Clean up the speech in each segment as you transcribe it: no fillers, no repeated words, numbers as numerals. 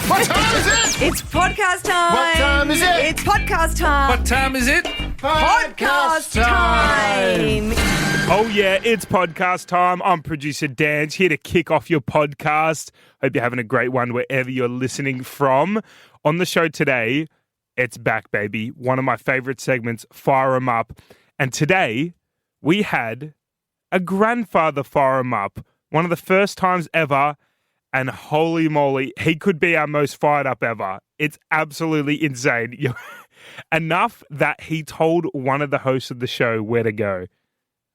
What time is it? It's podcast time. What time is it? It's podcast time. What time is it? Podcast time. Oh yeah, it's podcast time. I'm producer Dan, here to kick off your podcast. Hope you're having a great one wherever you're listening from. On the show today, it's back, baby. One of my favorite segments, Fire 'em Up. And today, we had a grandfather fire 'em up. One of the first times ever. And holy moly, he could be our most fired up ever. It's absolutely insane. Enough that he told one of the hosts of the show where to go.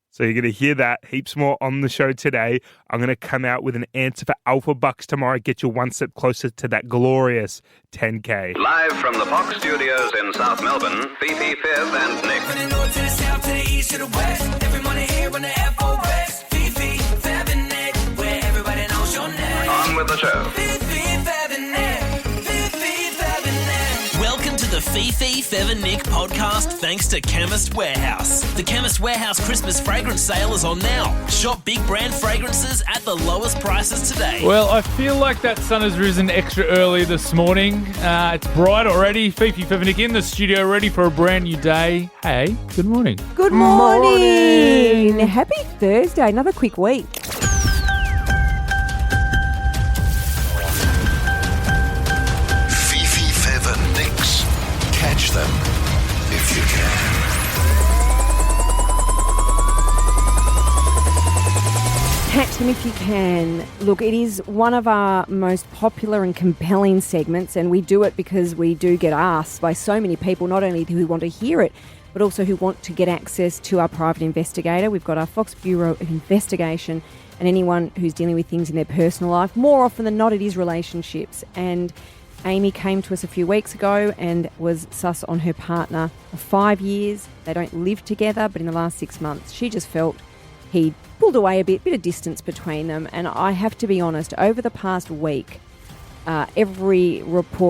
So you're going to hear that heaps more on the show today. I'm going to come out with an answer for Alpha Bucks tomorrow. Get you one step closer to that glorious 10K. Live from the Fox Studios in South Melbourne, Fifi, Fib and Nick. From the north to the south to the east to the west, every morning here on the FOS. Fifi, Fib and Nick, where everybody knows your name. On with the show. Fifi, Fib and Nick, Fifi, Fib and Nick. Welcome to the Fifi, Fib and Nick podcast, thanks to Chemist Warehouse. The Chemist Warehouse Christmas fragrance sale is on now. Shop big brand fragrances at the lowest prices today. Well, I feel like that sun has risen extra early this morning. It's bright already. Fifi Fivnik in the studio, ready for a brand new day. Hey, good morning. Good morning. Happy Thursday. Another quick week. Fifi, Fev and Nick's. Catch them if you can. Catch them if you can. Look, it is one of our most popular and compelling segments, and we do it because we do get asked by so many people, not only who want to hear it, but also who want to get access to our private investigator. We've got our Fox Bureau of Investigation and anyone who's dealing with things in their personal life. More often than not, it is relationships. And Amy came to us a few weeks ago and was sus on her partner for 5 years. They don't live together, but in the last 6 months, she just felt he pulled away a bit of distance between them. And I have to be honest, over the past week, every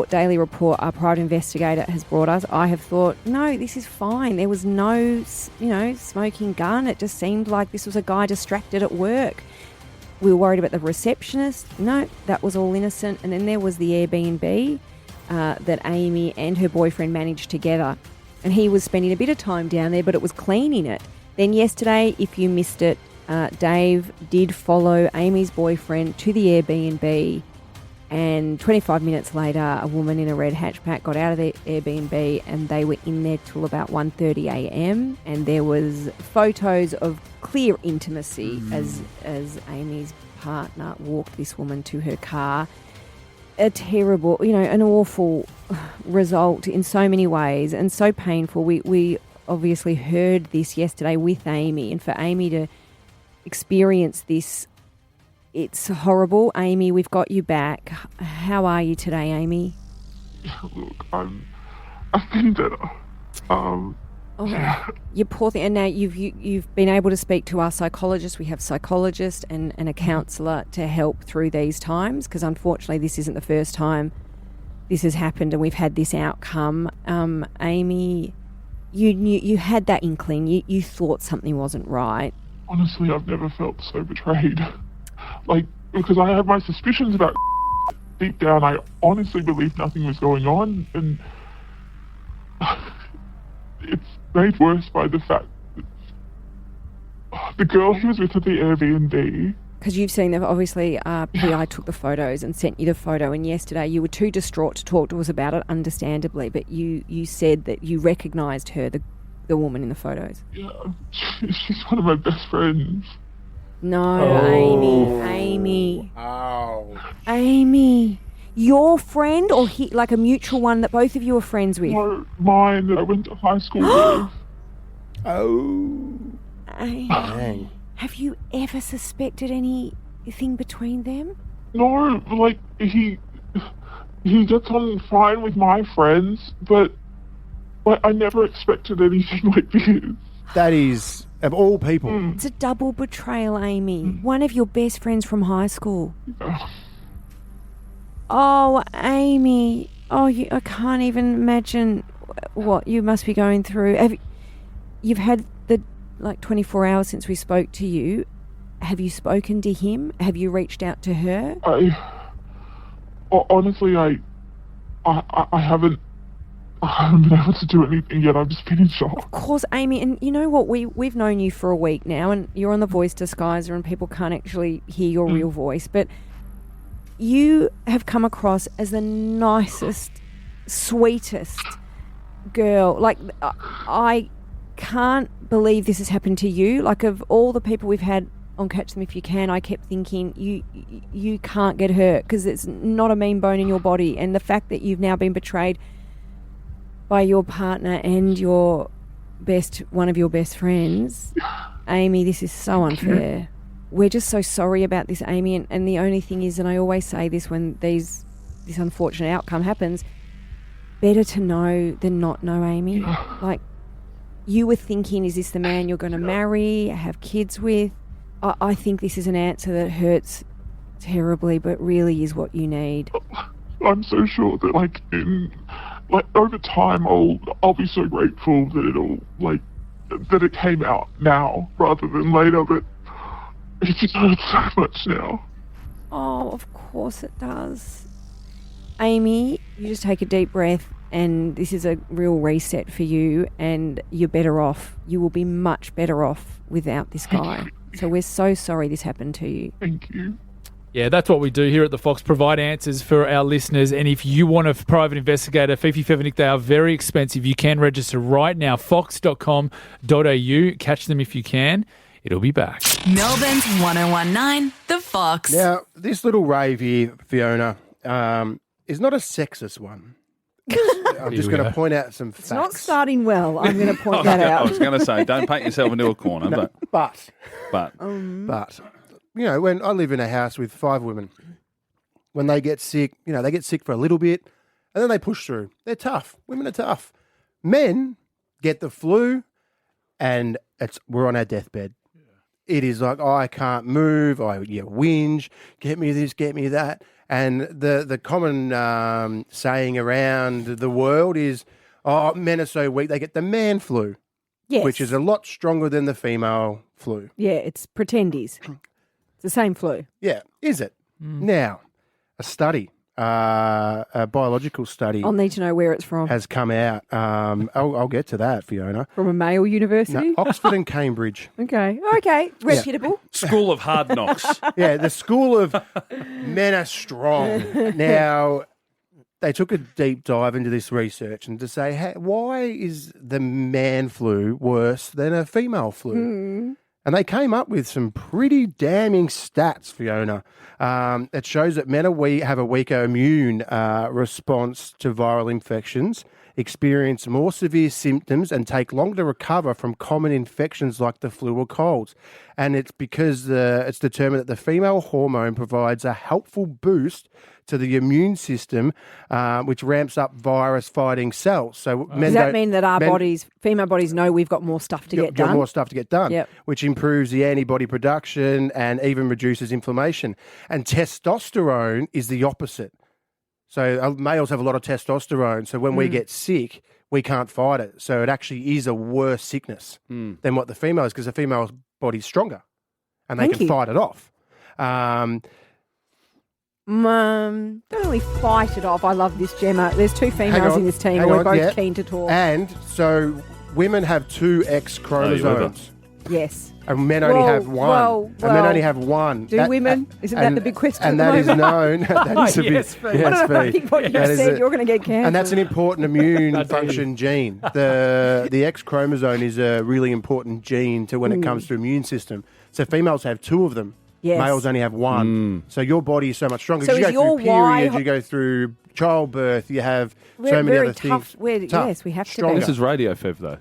daily report our private investigator has brought us, I have thought, no, this is fine. There was no, smoking gun. It just seemed like this was a guy distracted at work. We were worried about the receptionist. No, that was all innocent. And then there was the Airbnb that Amy and her boyfriend managed together. And he was spending a bit of time down there, but it was cleaning it. Then yesterday, if you missed it, Dave did follow Amy's boyfriend to the Airbnb, and 25 minutes later, a woman in a red hatchback got out of the Airbnb, and they were in there till about 1:30 a.m. And there was photos of clear intimacy as Amy's partner walked this woman to her car. A terrible, an awful result in so many ways, and so painful. We obviously heard this yesterday with Amy, and for Amy to experience this, it's horrible. Amy, we've got you back. How are you today, Amy? Look, I've been better. You poor thing. And now you've been able to speak to our psychologist. We have psychologist and a counsellor to help through these times, because unfortunately this isn't the first time this has happened and we've had this outcome. Amy, you had that inkling. You thought something wasn't right. Honestly, I've never felt so betrayed. Because I have my suspicions about deep down, I honestly believed nothing was going on, and it's made worse by the fact that the girl he was with at the Airbnb... Because you've seen them, obviously, PI took the photos and sent you the photo, and yesterday you were too distraught to talk to us about it, understandably, but you said that you recognised her, the woman in the photos. Yeah, she's one of my best friends. No, Amy. Ow. Amy. Your friend, or like a mutual one that both of you are friends with? No, mine that I went to high school with. Oh. Amy. Have you ever suspected anything between them? No, he gets on fine with my friends, but I never expected anything like this. That is, of all people. It's a double betrayal, Amy. One of your best friends from high school. Oh, Amy. Oh, I can't even imagine what you must be going through. You've had the 24 hours since we spoke to you. Have you spoken to him? Have you reached out to her? Honestly, I I haven't been able to do anything yet. I've just been in shock. Of course, Amy, and you know what? We've known you for a week now, and you're on the voice disguiser, and people can't actually hear your real voice, but you have come across as the nicest, sweetest girl. Like, I can't believe this has happened to you. Like, of all the people we've had on Catch Them If You Can, I kept thinking you can't get hurt because it's not a mean bone in your body, and the fact that you've now been betrayed by your partner and one of your best friends, Amy, this is so unfair. We're just so sorry about this, Amy, and the only thing is, and I always say this when this unfortunate outcome happens, better to know than not know, Amy. Like, you were thinking, is this the man you're going to marry, have kids with? I think this is an answer that hurts terribly, but really is what you need. I'm so sure that over time I'll be so grateful that that it came out now rather than later, but it just hurts so much now. Oh, of course it does. Amy, you just take a deep breath, and this is a real reset for you, and you're better off. You will be much better off without this guy. So we're so sorry this happened to you. Thank you. Yeah, that's what we do here at The Fox, provide answers for our listeners. And if you want a private investigator, Fifi Fevenik, they are very expensive. You can register right now, fox.com.au. Catch them if you can. It'll be back. Melbourne's 1019, The Fox. Now, this little rave here, Fiona, is not a sexist one. I'm just going to point out some facts. It's not starting well. I'm going to point that out. I was going to say, don't paint yourself into a corner. But you know, when I live in a house with 5 women, when they get sick, they get sick for a little bit, and then they push through. They're tough. Women are tough. Men get the flu, and we're on our deathbed. It is like, I can't move. I whinge. Get me this, get me that. And the common saying around the world is, men are so weak, they get the man flu, yes, which is a lot stronger than the female flu. Yeah, it's pretendies. It's the same flu. Yeah, is it? Now, a study, a biological study. I'll need to know where it's from. Has come out. I'll get to that, Fiona. From a male university? No, Oxford and Cambridge. Okay, reputable. School of Hard Knocks. Yeah, the school of men are strong. Now, they took a deep dive into this research and to say, hey, why is the man flu worse than a female flu? And they came up with some pretty damning stats, Fiona. It shows that men have a weaker immune response to viral infections, experience more severe symptoms, and take longer to recover from common infections like the flu or colds. And it's because it's determined that the female hormone provides a helpful boost to the immune system, which ramps up virus-fighting cells. So does that mean that female bodies, know we've got more stuff to get done? More stuff to get done, which improves the antibody production and even reduces inflammation. And testosterone is the opposite. So males have a lot of testosterone. So when we get sick, we can't fight it. So it actually is a worse sickness than what the female is, because the female's body's stronger and they can fight it off. Don't really fight it off. I love this, Gemma. There's 2 females in this team and we're both keen to talk. And so women have 2 X chromosomes. Yes. And men only have 1. Well, and men only have 1. Do women? Isn't that the big question? And that is known. That is a big, yes, I think what you said, you're going to get cancer. And that's an important immune function gene. The X chromosome is a really important gene to when it comes to immune system. So females have 2 of them. Yes. Males only have 1. So your body is so much stronger. So you go through periods, you go through childbirth, you have so many other things. Yes, we have stronger. to be. This is radio fev, though.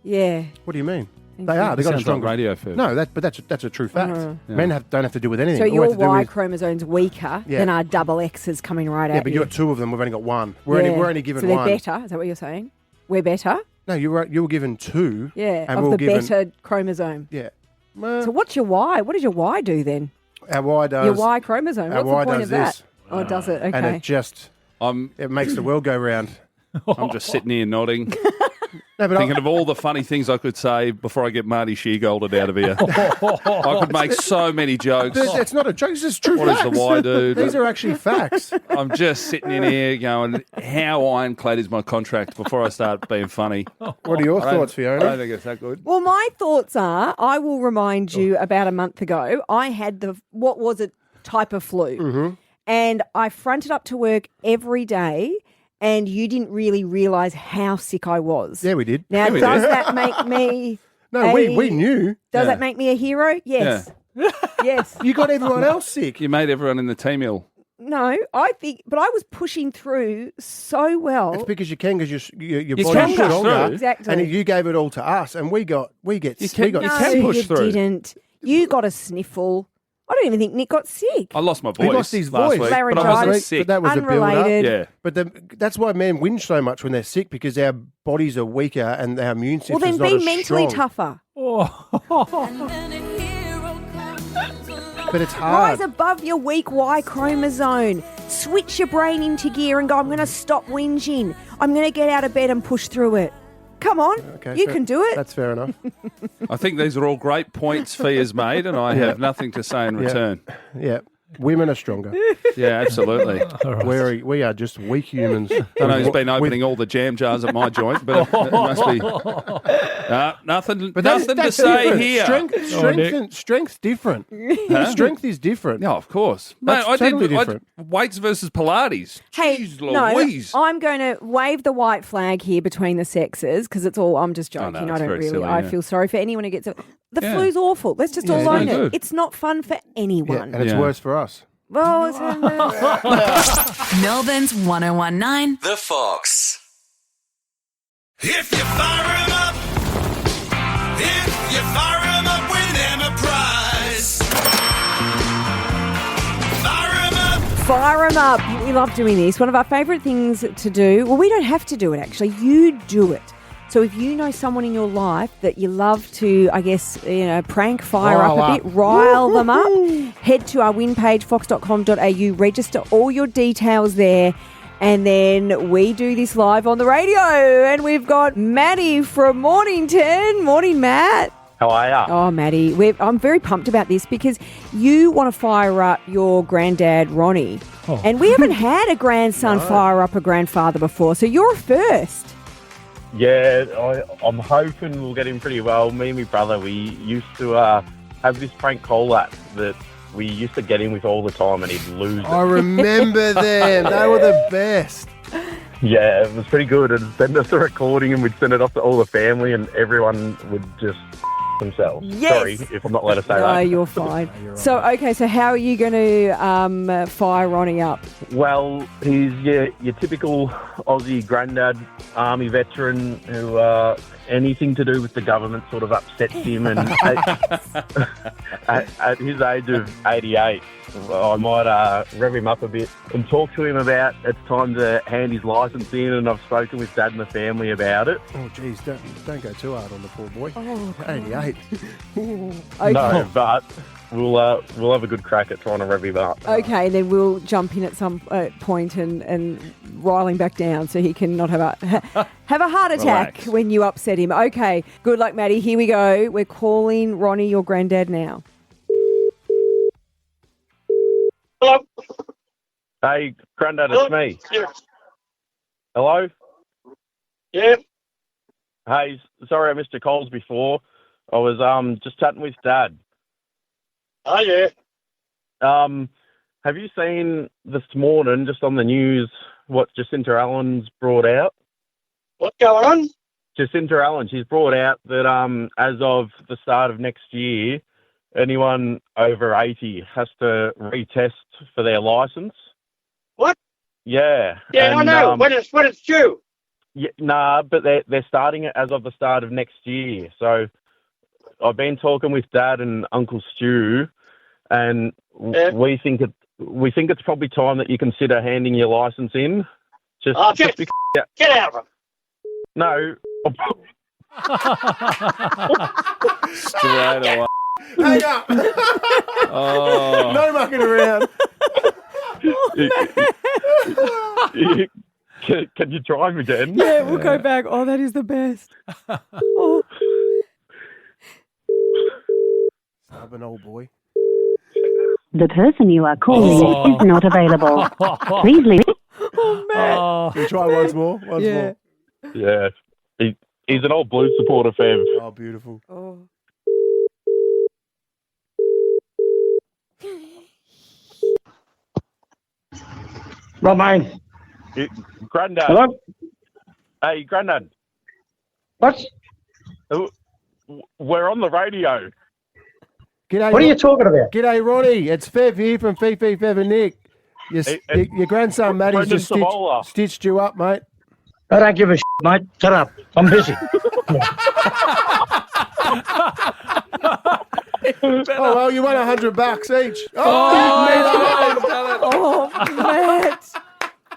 Yeah. What do you mean? They are. They've got a stronger radio fev. No, that's a true fact. Men don't have to do with anything. So your Y chromosome's weaker than our double X's coming right out. Yeah, but you've got 2 of them. We've only got 1. We're only given 1. So they're better. Is that what you're saying? We're better? No, you were given 2. Yeah, and of the better chromosome. Yeah. So what's your Y? What does your Y do then? Our Y does. Your Y chromosome. What's the point of that? This. Oh, does it? Okay. And it makes the world go round. I'm just sitting here nodding. No, but Thinking of all the funny things I could say before I get Marty Sheargolded out of here. I could make so many jokes. It's not a joke. It's just true What is facts. the why, dude? These are actually facts. I'm just sitting in here going, how ironclad is my contract before I start being funny? What are your thoughts, I Fiona? don't think it's that good. Well, my thoughts are, I will remind you about a month ago, I had what was a type of flu. Mm-hmm. And I fronted up to work every day, and you didn't really realise how sick I was. Yeah, we did. Now, we does did. that make me... No, we knew. Does that make me a hero? Yes. Yes. You got everyone else sick. You made everyone in the team ill. No, I think... But I was pushing through so well. It's because you can, because your You body's can push stronger. through. Exactly. And you gave it all to us, and we get You sick. can No, push you through. didn't. You got a sniffle. I don't even think Nick got sick. I lost my voice. He lost his last voice. week, but I Laryngitis. wasn't But sick. that was a Unrelated. build-up. Yeah. But that's why men whinge so much when they're sick, because our bodies are weaker and our immune Well, system's then not be as mentally strong. tougher. But it's hard. Rise above your weak Y chromosome. Switch your brain into gear and go, I'm going to stop whinging. I'm going to get out of bed and push through it. Come on. Okay, you can do it. That's fair enough. I think these are all great points Fee has made, and I have nothing to say in return. Yeah. Women are stronger. Yeah, absolutely. We are just weak humans. I know he's been opening all the jam jars at my joint, but it must be nothing to say different. here. Strength's different. Huh? Strength is different. No, of course. Mate, That's totally different. weights versus Pilates. Hey, Jeez no, Louise. I'm going to wave the white flag here between the sexes because it's all, I'm just joking. no, I it's don't very really, silly, I yeah. feel sorry for anyone who gets it. The Yeah. flu's awful. Let's just Yeah, all it's own no it. good. It's not fun for Yeah, anyone. and it's Yeah. worse for us. Well, it's, Melbourne's 1019. The Fox. If you fire 'em up, if you fire 'em up, win them a prize. Fire 'em up. Fire 'em up. We love doing this. One of our favourite things to do. Well, we don't have to do it, actually. You do it. So if you know someone in your life that you love to, I guess, prank, fire Rile up a up. bit, rile them up, head to our win page, fox.com.au, register all your details there, and then we do this live on the radio. And we've got Maddie from Mornington. Morning, Matt. How are ya? Oh, Maddie, I'm very pumped about this because you want to fire up your granddad, Ronnie. Oh. And we haven't had a grandson fire up a grandfather before, so you're a first. Yeah, I'm hoping we'll get him pretty well. Me and my brother, we used to have this prank call app that we used to get him with all the time, and he'd lose I it. remember them. They were the best. Yeah, it was pretty good. And send us a recording, and we'd send it off to all the family, and everyone would just themselves. Yes. Sorry if I'm not allowed to say No, that. you're fine. So how are you going to fire Ronnie up? Well, he's your typical Aussie Grandad army veteran who anything to do with the government sort of upsets him. And at his age of 88, I might rev him up a bit and talk to him about it's time to hand his licence in, and I've spoken with Dad and the family about it. Oh, geez, don't go too hard on the poor boy. Oh, 88. Okay. No, but we'll have a good crack at trying to rev him up. Okay, then we'll jump in at some point and rile him back down so he can not have a heart attack Relax. when you upset him. Okay, good luck, Maddie. Here we go. We're calling Ronnie, your granddad, now. Hello. Hey, Grandad, it's me. Yeah. Hello? Yeah. Hey, sorry I missed your calls before. I was just chatting with Dad. Oh, yeah. Have you seen this morning, just on the news, what Jacinta Allen's brought out? What's going on? Jacinta Allen, she's brought out that as of the start of next year, anyone over 80 has to retest for their licence. What? Yeah. Yeah, and, I know. When it's due. Yeah, nah, but they're starting it as of the start of next year. So I've been talking with Dad and Uncle Stu, and we think it's probably time that you consider handing your licence in. Just because, Get out of it. No. Straight away. Hang up. Oh. No mucking around. Can you try him again? Yeah, we'll go back. Oh, that is the best. Oh. I'm an old boy. The person you are calling is not available. Please leave. Oh, Matt. Can you try once more? Once more. Yeah. He's an old Blues supporter, Fev. Oh, beautiful. Oh. Well, mate. Grandad. Hello? Hey, Grandad. What? We're on the radio. G'day, What are you talking about? G'day, Ronnie. It's Fev here from Fifi, Fev and Nick. Your grandson, Matty's just stitched you up, mate. I don't give a shit, mate. Shut up. I'm busy. Oh, well, you won $100 each. Oh, Matt.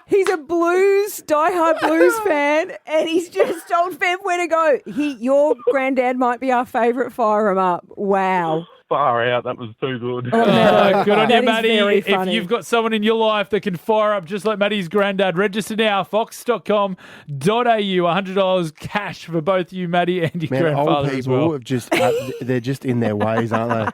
He's a diehard blues fan, and he's just told Fev where to go. Your granddad might be our favourite. Fire him up. Wow. Far out. That was too good. Oh, good on you, that is Matty. very If funny. you've got someone in your life that can fire up just like Matty's granddad, register now, fox.com.au. $100 cash for both you, Matty, and your Man, grandfather old as people well. have they're just in their ways, aren't they?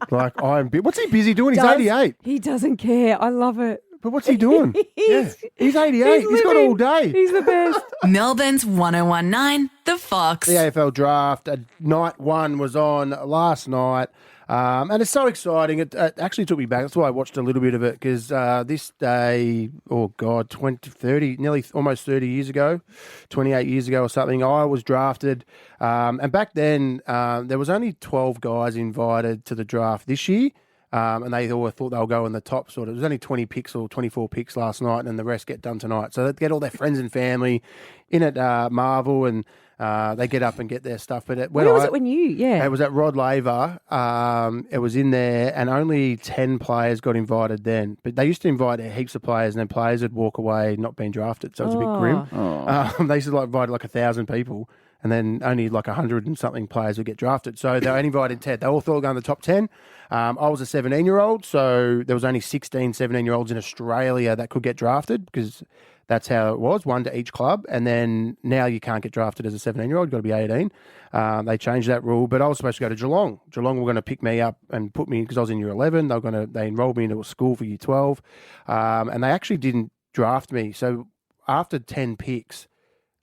Like, what's he busy doing? He's 88. He doesn't care. I love it. But what's he doing? He's 88. He's got all day. He's the best. Melbourne's 1019, The Fox. The AFL Draft, night one was on last night. And it's so exciting. It actually took me back. That's why I watched a little bit of it, because this day, 30, nearly almost 30 years ago, 28 years ago or something, I was drafted. And back then, there was only 12 guys invited to the draft this year. And they all thought they'll go in the top sort of. It was only 20 picks or 24 picks last night, and the rest get done tonight. So they get all their friends and family in at Marvel, and they get up and get their stuff. But Where was it when you? Yeah. It was at Rod Laver. It was in there, and only 10 players got invited then. But they used to invite heaps of players, and then players would walk away not being drafted. So it was a bit grim. They used to invite 1,000 people, and then only 100 and something players would get drafted. So they only invited 10. They all thought going to the top 10. I was a 17-year-old, so there was only 16, 17-year-olds in Australia that could get drafted, because that's how it was, one to each club. And then now you can't get drafted as a 17-year-old. You've got to be 18. They changed that rule, but I was supposed to go to Geelong. Geelong were going to pick me up and put me, because I was in year 11. They enrolled me into a school for year 12. And they actually didn't draft me. So after 10 picks,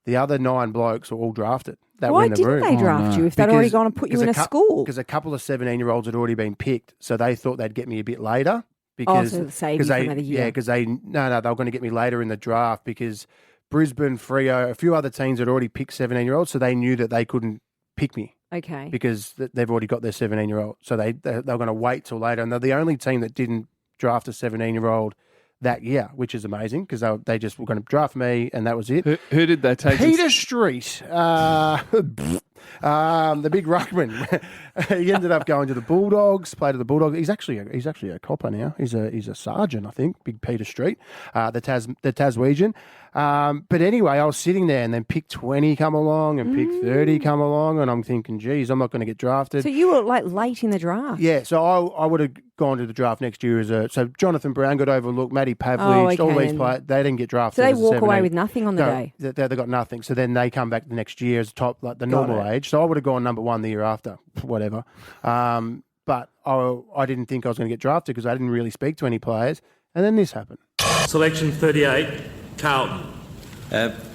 the other 9 blokes were all drafted. Why didn't they draft you if they'd already gone and put you in a school? Because a couple of 17-year-olds had already been picked, so they thought they'd get me a bit later. So save you for another year. Yeah, because they were going to get me later in the draft, because Brisbane, Freo, a few other teams had already picked 17-year-olds, so they knew that they couldn't pick me. Okay. Because they've already got their 17-year-old, so they were going to wait till later, and they're the only team that didn't draft a 17-year-old that year, which is amazing, because they just were going to draft me, and that was it. Who did they take? Peter Street, the big ruckman. He ended up going to the Bulldogs, played at the Bulldogs. He's actually a copper now. He's a sergeant, I think. Big Peter Street, the Taswegian. But anyway, I was sitting there, and then pick 20 come along, and pick 30 come along, and I'm thinking, geez, I'm not going to get drafted. So you were late in the draft. Yeah, so I would have gone to the draft next year so Jonathan Brown got overlooked, Matty Pavlich, all these players, they didn't get drafted. So they as a walk 17. away with nothing on the day. They got nothing. So then they come back the next year as top, the normal age. So I would have gone number 1 the year after, whatever. But I didn't think I was going to get drafted, because I didn't really speak to any players. And then this happened. Selection 38, Carlton.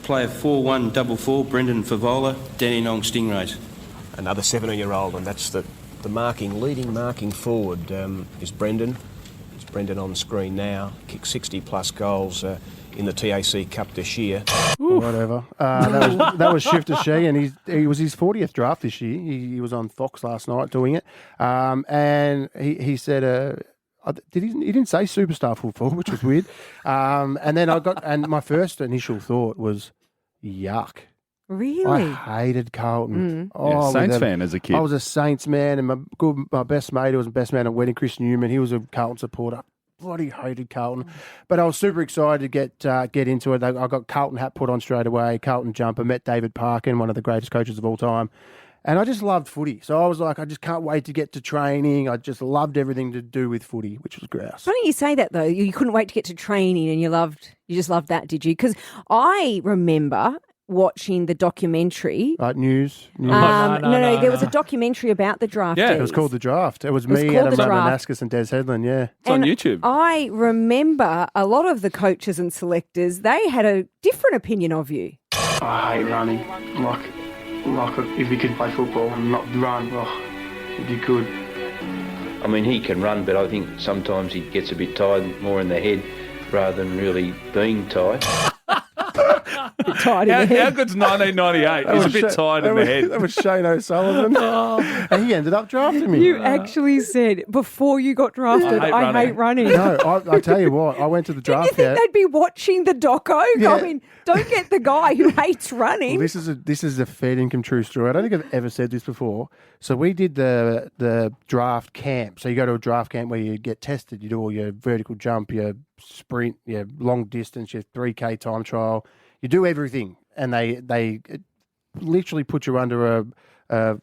Player 4144, Brendan Favola, Dandenong Stingrays. Another 17-year-old, and that's the leading marking forward is Brendan. It's Brendan on the screen now. Kicked 60-plus goals in the TAC Cup this year. Whatever. That was Shifter Shee, and he was his 40th draft this year. He was on Fox last night doing it, and he said. He didn't say superstar full forward, which was weird. And then and my first initial thought was, yuck. Really? I hated Carlton. Saints fan as a kid. I was a Saints man, and my best mate, who was the best man at wedding, Chris Newman, he was a Carlton supporter. Bloody hated Carlton. But I was super excited to get into it. I got Carlton hat put on straight away, Carlton jumper, met David Parkin, one of the greatest coaches of all time. And I just loved footy. So I was like, I just can't wait to get to training. I just loved everything to do with footy, which was grouse. Funny you say that though. You couldn't wait to get to training, and you just loved that, did you? Because I remember watching the documentary. Right, news. No, there was a documentary about the draftees. Yeah, it was called The Draft. It was me, Adam Manaskis, and Des Headland, yeah. It's on YouTube. I remember a lot of the coaches and selectors, they had a different opinion of you. I hate running. Like if he could play football and not run, it'd be good. I mean, he can run, but I think sometimes he gets a bit tired more in the head rather than really being tired. How good's 1998? He's a bit tired in the head. That was Shane O'Sullivan. And he ended up drafting me. You actually said, before you got drafted, I hate running. No, I tell you what, I went to the draft. Did you think they'd be watching the doco going, don't get the guy who hates running? Well, this is a fair income true story. I don't think I've ever said this before. So we did the draft camp. So you go to a draft camp where you get tested. You do all your vertical jump, your sprint, your long distance, your 3K time trial. You do everything, and they literally put you under a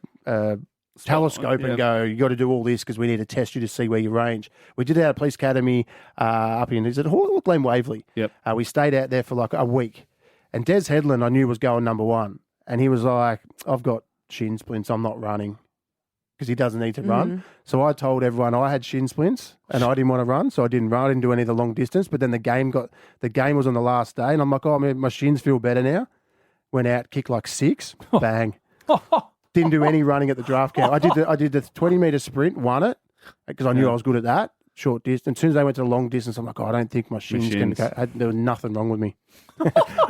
telescope and go, you got to do all this because we need to test you to see where you range. We did it at Police Academy up in, is it Hall Glen Waverley? Yep. We stayed out there for like a week, and Des Headland I knew was going number one, and he was like, I've got shin splints, I'm not running. Because he doesn't need to run. So I told everyone I had shin splints and I didn't want to run, so I didn't run. I didn't do any of the long distance. But then the game was on the last day, and I'm like, my shins feel better now. Went out, kicked like 6, bang. Didn't do any running at the draft camp. I did the 20-meter sprint, won it because I knew I was good at that. Short distance. As soon as they went to the long distance, I'm like, I don't think my shins can go. There was nothing wrong with me.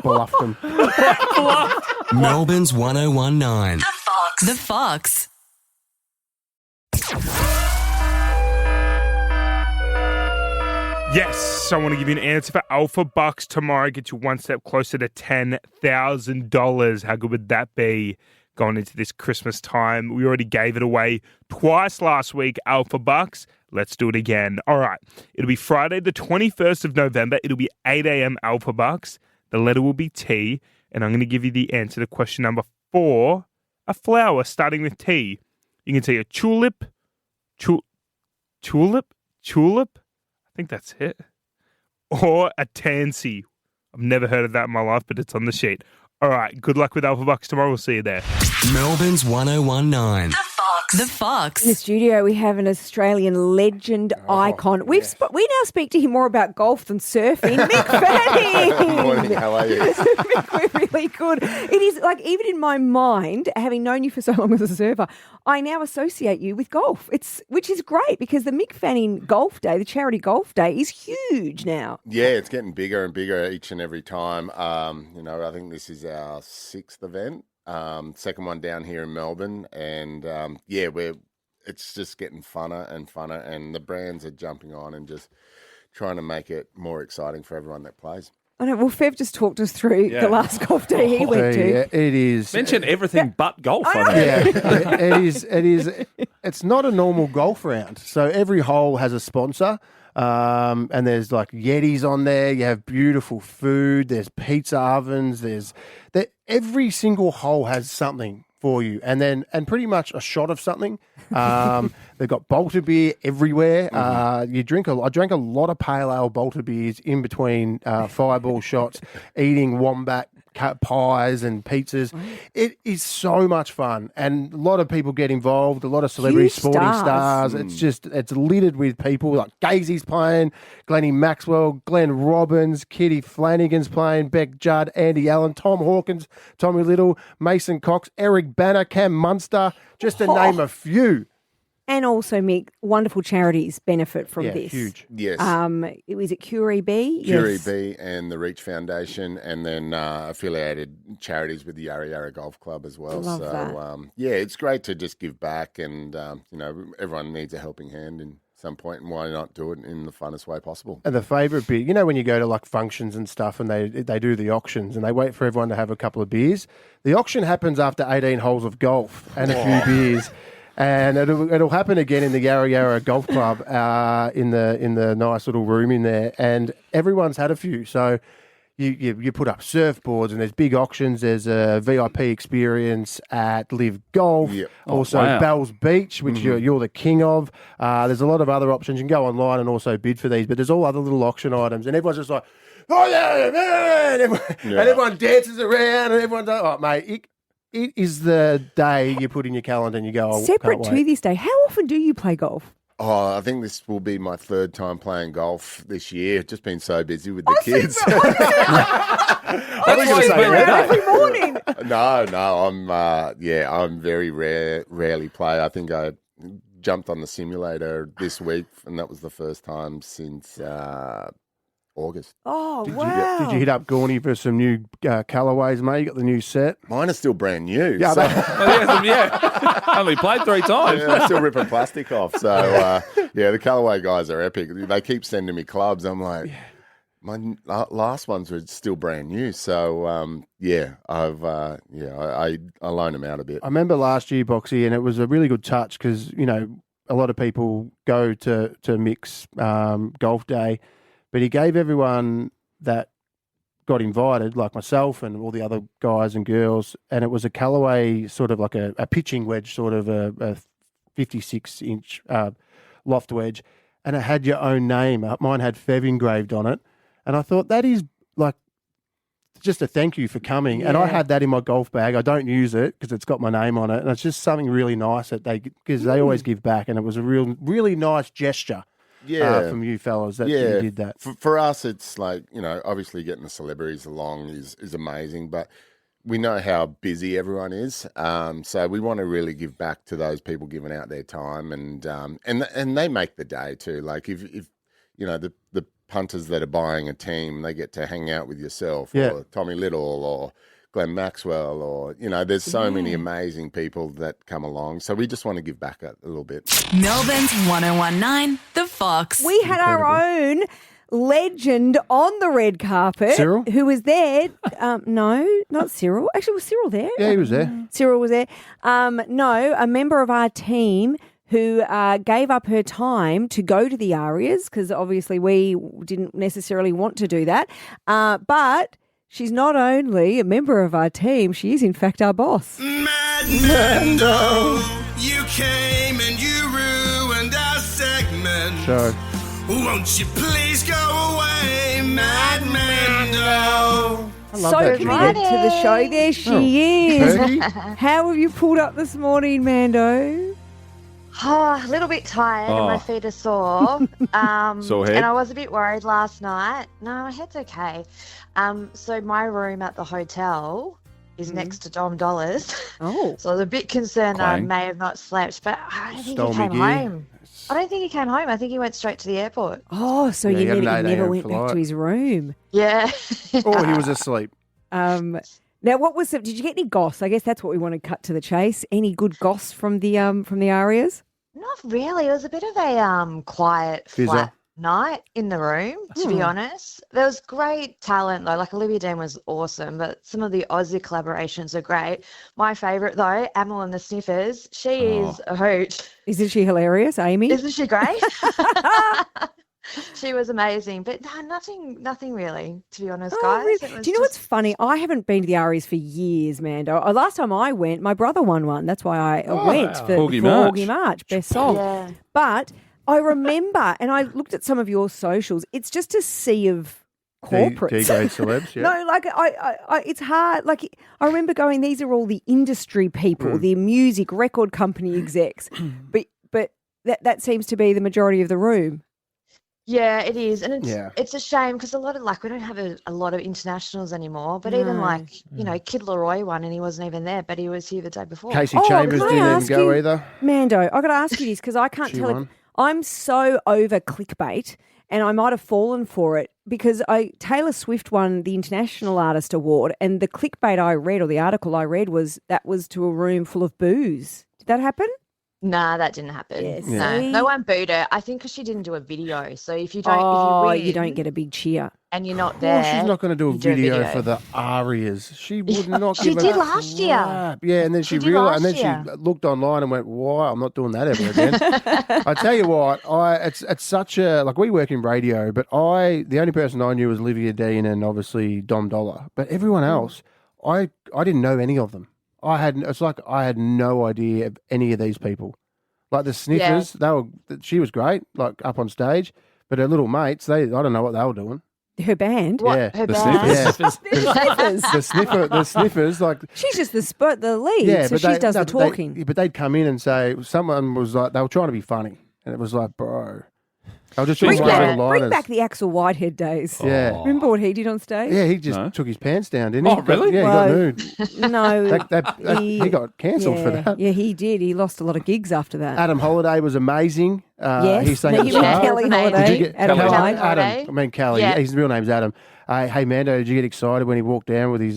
Bluffed them. Melbourne's 1019. The Fox. Yes, I want to give you an answer for Alpha Bucks tomorrow. Get you one step closer to $10,000. How good would that be going into this Christmas time? We already gave it away twice last week, Alpha Bucks. Let's do it again. All right. It'll be Friday, the 21st of November. It'll be 8 a.m. Alpha Bucks. The letter will be T. And I'm going to give you the answer to question number 4. A flower starting with T. You can say a tulip. Tulip? I think that's it. Or a tansy. I've never heard of that in my life, but it's on the sheet. All right, good luck with Alpha Bucks tomorrow. We'll see you there. Melbourne's 1019. The Fox. In the studio, we have an Australian legend icon. We now speak to him more about golf than surfing. Mick Fanning. Good morning. How are you? Mick, we're really good. It is like, even in my mind, having known you for so long as a surfer, I now associate you with golf. Which is great because the Mick Fanning Golf Day, the charity golf day, is huge now. Yeah, it's getting bigger and bigger each and every time. I think this is our 6th event. Second one down here in Melbourne, and it's just getting funner and funner, and the brands are jumping on and just trying to make it more exciting for everyone that plays. I know. Well, Fev just talked us through the last golf day he went to. Yeah, it is. Mention everything but golf. It is. It's not a normal golf round. So every hole has a sponsor. And there's like Yetis on there. You have beautiful food. There's pizza ovens. Every single hole has something for you, and pretty much a shot of something. They've got Bolter beer everywhere. I drank a lot of pale ale Bolter beers in between fireball shots, eating wombat pies and pizzas. It is so much fun, and a lot of people get involved. A lot of celebrity sporting stars. It's littered with people like Gazy's playing, Glennie Maxwell, Glenn Robbins, Kitty Flanagan's playing, Beck Judd, Andy Allen, Tom Hawkins, Tommy Little, Mason Cox, Eric Banner, Cam Munster, just to name a few. And also, Mick, wonderful charities benefit from this. Huge. Yes. Was it Curie B? Curie B and the Reach Foundation, and then affiliated charities with the ARIA Golf Club as well. Love that. It's great to just give back, and everyone needs a helping hand in some point, and why not do it in the funnest way possible? And the favourite bit, when you go to like functions and stuff, and they do the auctions, and they wait for everyone to have a couple of beers. The auction happens after 18 holes of golf and a few beers. And it'll happen again in the Yarra Yarra Golf Club in the nice little room in there, and everyone's had a few. So you put up surfboards and there's big auctions. There's a VIP experience at Live Golf, also wow. Bells Beach, which you're the king of. There's a lot of other options. You can go online and also bid for these, but there's all other little auction items, and everyone's just like, oh yeah, and everyone dances around, and everyone's like, oh mate, it is the day you put in your calendar and you go, oh, Separate can't to wait. this day, how often do you play golf? Oh, I think this will be my third time playing golf this year. Just been so busy with the kids. I was going to say that. Every morning. No, I'm very rarely play. I think I jumped on the simulator this week, and that was the first time since August. Oh, Did you hit up Gorney for some new colourways, mate? You got the new set? Mine are still brand new. Yeah, so. Only played 3 times. Yeah, I'm still ripping plastic off. So, the Callaway guys are epic. They keep sending me clubs. I'm like, my last ones were still brand new. So, I loan them out a bit. I remember last year, Boxy, and it was a really good touch because, a lot of people go to Mick's golf day, but he gave everyone that got invited, like myself and all the other guys and girls, and it was a Callaway sort of like a pitching wedge, sort of a 56-inch loft wedge, and it had your own name. Mine had Fev engraved on it, and I thought that is like just a thank you for coming. Yeah. And I had that in my golf bag. I don't use it because it's got my name on it, and it's just something really nice that because they always give back, and it was a really nice gesture. From you fellas that you did that. For us, it's like, obviously getting the celebrities along is amazing, but we know how busy everyone is. So we want to really give back to those people giving out their time, and they make the day too. Like if the punters that are buying a team, they get to hang out with yourself or Tommy Little or Glenn Maxwell, or, there's so many amazing people that come along. So we just want to give back a little bit. Melbourne's 1019, The Fox. We had our own legend on the red carpet. Cyril? Who was there. No, not Cyril. Actually, was Cyril there? Yeah, he was there. Cyril was there. No, a member of our team who gave up her time to go to the ARIAs, because obviously we didn't necessarily want to do that. But she's not only a member of our team, she is in fact our boss. Mad Mando, you came and you ruined our segment. Sure. Won't you please go away, Mad Mando? So committed to the show. There she is. Fergie? How have you pulled up this morning, Mando? Oh, a little bit tired and my feet are sore. Sore head? And I was a bit worried last night. No, my head's okay. So my room at the hotel is next to Dom Dollars. Oh. So I was a bit concerned that I Clang. may have not slept, but I don't think Stole he came me gear. home. I don't think he came home. I think he went straight to the airport. Oh, so Yeah, you he had never, an he 8 never a.m. went back flight. to his room. Yeah. Or he was asleep. Now, did you get any goss? I guess that's what we want to cut to the chase. Any good goss from the ARIAs? Not really. It was a bit of a quiet, Fizzer. flat night in the room, to be honest. There was great talent, though. Like, Olivia Dean was awesome, but some of the Aussie collaborations are great. My favourite, though, Amel and the Sniffers. She is a hoot. Isn't she hilarious, Amy? Isn't she great? She was amazing, but no, nothing really, to be honest, guys. Really? It was Do you know what's funny? I haven't been to the ARIAs for years, Mando. Last time I went, my brother won one. That's why I went for Augie March, best song. Yeah. But I remember, and I looked at some of your socials, it's just a sea of corporates. D-grade celebs, yeah. No, like I it's hard. Like I remember going, these are all the industry people, the music record company execs, but that seems to be the majority of the room. Yeah, it is, and it's a shame because a lot of we don't have a lot of internationals anymore. But even Kid Leroy won, and he wasn't even there, but he was here the day before. Casey Chambers can I didn't even ask go you, either. Mando, I got to ask you this because I can't She tell won. if I'm so over clickbait, and I might have fallen for it because Taylor Swift won the International Artist Award, and the clickbait I read, or the article I read, was that was to a room full of booze. Did that happen? Nah, that didn't happen. Yes. No, See? no one booed her. I think because she didn't do a video. So if you don't, Oh, if you win, you don't get a big cheer. and you're not there. Well, she's not going to do a you video for the ARIAs. She would not She give did a last year. crap. Yeah, and then she did realised, and then last year. she looked online and went, "Why? I'm not doing that ever again." I tell you what, it's such a like we work in radio, but the only person I knew was Olivia Dean and obviously Dom Dollar, but everyone else, I didn't know any of them. I had no idea of any of these people. Like the Sniffers, she was great, like up on stage, but her little mates, I don't know what they were doing. Her band? What? Yeah, Her the band? Sniffers. The Sniffers, like She's just the lead, so she does the talking. But they'd come in and say someone was like they were trying to be funny, and it was like, bro, I was just Bring doing little liners. back the Axel Whitehead days. Yeah. Remember what he did on stage? Yeah, he just took his pants down, didn't he? Oh, really? Yeah, Well, he got nude. No, He got cancelled for that. Yeah, he did. He lost a lot of gigs after that. Adam Holiday was amazing. Yes. He sang No, at you the mean start. Kelly Holiday? Did you get Adam Holiday? Adam. I mean Kelly. Yeah. His real name's Adam. Hey Mando, did you get excited when he walked down with he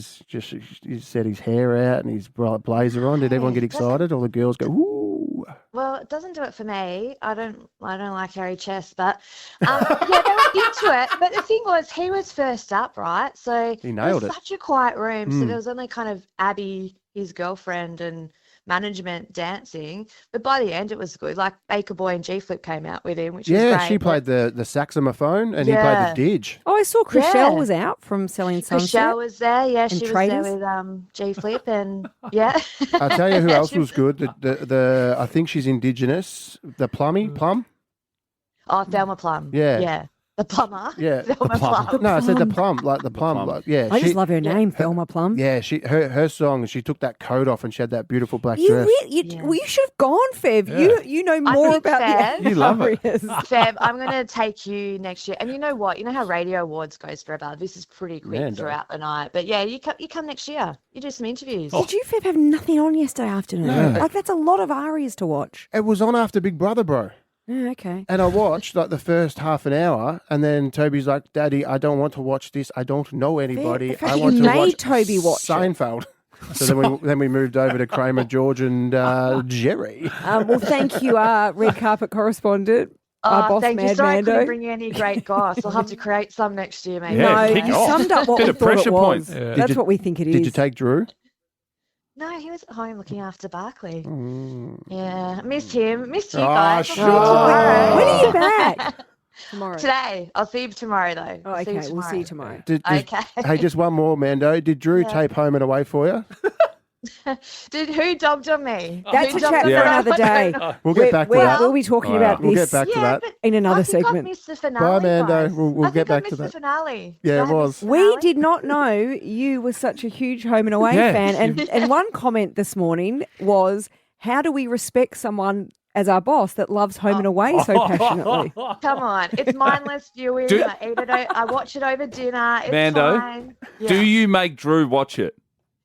set his hair out and his bright blazer on? Did everyone get excited? All the girls go, ooh. Well, it doesn't do it for me. I don't like hairy chests, but yeah, they were into it. But the thing was, he was first up, right? So He nailed it was it. such a quiet room. So there was only kind of Abby, his girlfriend, and management dancing. But by the end, it was good. Like Baker Boy and G Flip came out with him, which was great. She played the saxophone and he played the didge. Oh, I saw Chriselle was out from Selling Sunset. Chriselle was there. Yeah, And she was Traders. there with G Flip and yeah. I'll tell you who else was good. The I think she's Indigenous. The Plum. Oh, Thelma Plum. Yeah. Yeah. The plumber. Yeah. Thelma Plum. No, I said the Plum, like the Plum. Like, yeah. I just love her name, Thelma Plum. Yeah, her song. She took that coat off and she had that beautiful black You dress. you should have gone, Fev. Yeah. You know I more think about Fev- the You love it. ARIAs. Feb, I'm going to take you next year. And you know what? You know how Radio Awards goes forever? This is pretty quick Mando. throughout the night. But yeah, you come next year. You do some interviews. Did you, Fev, have nothing on yesterday afternoon? No. Like, that's a lot of ARIAs to watch. It was on after Big Brother, bro. Oh, okay. And I watched like the first half an hour, and then Toby's like, "Daddy, I don't want to watch this. I don't know anybody. The fact I that want you to made watch Toby watch it." Seinfeld." So then we moved over to Kramer, George, and Jerry. Well, thank you, red carpet correspondent. Our boss, thank you. Mad Sorry I Mando. couldn't bring you any great goss. I'll have to create some next year, maybe. No, you summed up what we thought it was. That's what we think it is. Did you take Drew? No, he was at home looking after Barkley. Mm. Yeah, missed him. Missed you Oh, guys. sure. When are you back? Tomorrow. Today. I'll see you tomorrow, though. Oh, okay. We'll see you tomorrow. Okay. Hey, just one more, Mando. Did Drew Yeah. tape Home and Away for you? Who dobbed on me? That's Who a dobbed chat on for me? another day. We'll get back to that. We'll be talking about We'll this get back to that. in another I think segment. I've missed the finale. Bye, Mando. guys. We'll I get think I back to missed that. the finale. Yeah, it was. We did not know you were such a huge Home and Away Yeah. fan. And one comment this morning was, how do we respect someone as our boss that loves Home and Away so passionately? Come on, it's mindless viewing. Do- I eat it. I watch it over dinner. It's Mando, fine. Yeah. do you make Drew watch it?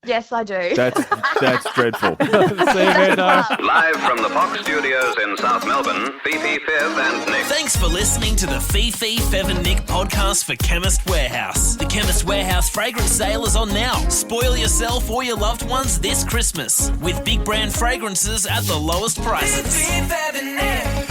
Yes, I do. That's dreadful. Live from the Fox Studios in South Melbourne, Fifi, Fev and Nick. Thanks for listening to the Fifi, Fev and Nick podcast for Chemist Warehouse. The Chemist Warehouse fragrance sale is on now. Spoil yourself or your loved ones this Christmas with big brand fragrances at the lowest prices. Fifi, Fev and Nick.